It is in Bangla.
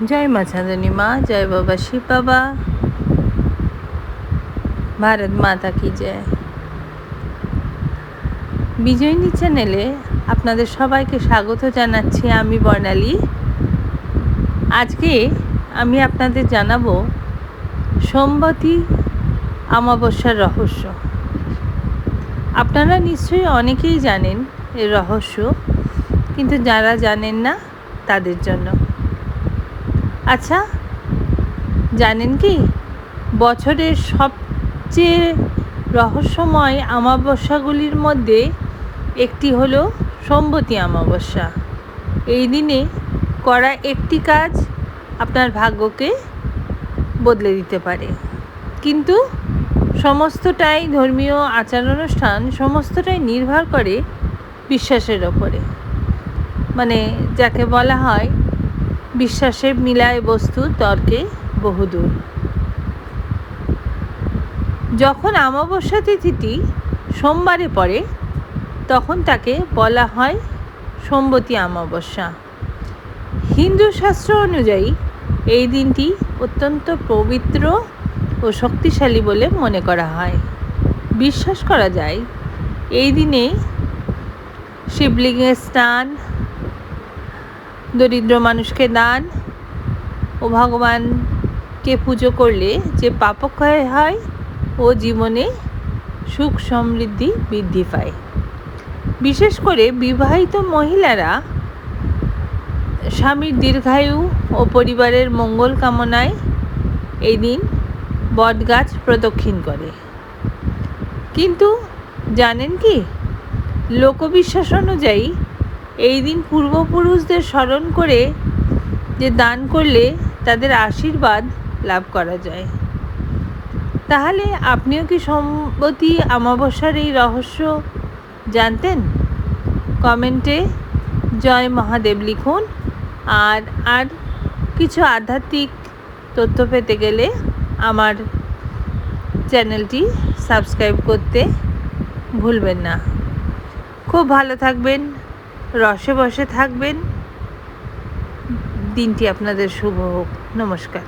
জয় মা চাঁদনী মা, জয় বাবা শিব বাবা, ভারত মাতা কি জয়। বিজয়িনী চ্যানেলে আপনাদের সবাইকে স্বাগত জানাচ্ছি। আমি বর্ণালী। আজকে আমি আপনাদের জানাবো সোমবতী অমাবস্যার রহস্য। আপনারা নিশ্চয়ই অনেকেই জানেন এর রহস্য, কিন্তু যারা জানেন না তাদের জন্য। আচ্ছা, জানেন কি বছরের সবচেয়ে রহস্যময় অমাবস্যাগুলির মধ্যে একটি হলো সোমবতী অমাবস্যা। এই দিনে করা একটি কাজ আপনার ভাগ্যকে বদলে দিতে পারে, কিন্তু সমস্তটাই ধর্মীয় আচার অনুষ্ঠান, সমস্তটাই নির্ভর করে বিশ্বাসের ওপরে। মানে যাকে বলা হয় বিশ্বাসে মিলায় বস্তু, তর্কে বহুদূর। যখন অমাবস্যা তিথিটি সোমবারে পড়ে তখন তাকে বলা হয় সোমবতী অমাবস্যা। হিন্দু শাস্ত্র অনুযায়ী এই দিনটি অত্যন্ত পবিত্র ও শক্তিশালী বলে মনে করা হয়। বিশ্বাস করা যায় এই দিনে শিবলিঙ্গে স্নান, দরিদ্র মানুষকে দান ও ভগবানকে পুজো করলে যে পাপক্ষয় হয় ও জীবনে সুখ সমৃদ্ধি বৃদ্ধি পায়। বিশেষ করে বিবাহিত মহিলারা স্বামীর দীর্ঘায়ু ও পরিবারের মঙ্গল কামনায় এই দিন বটগাছ প্রদক্ষিণ করে। কিন্তু জানেন কি, লোকবিশ্বাস অনুযায়ী এই দিন পূর্বপুরুষদের স্মরণ করে যে দান করলে তাদের আশীর্বাদ লাভ করা যায়। তাহলে আপনিও কি সোমবতী অমাবস্যার এই রহস্য জানতেন? কমেন্টে জয় মহাদেব লিখুন। আর কিছু আধ্যাত্মিক তথ্য পেতে গেলে আমার চ্যানেলটি সাবস্ক্রাইব করতে ভুলবেন না। খুব ভালো থাকবেন, রসে বসে থাকবেন। দিনটি আপনাদের শুভ হোক। নমস্কার।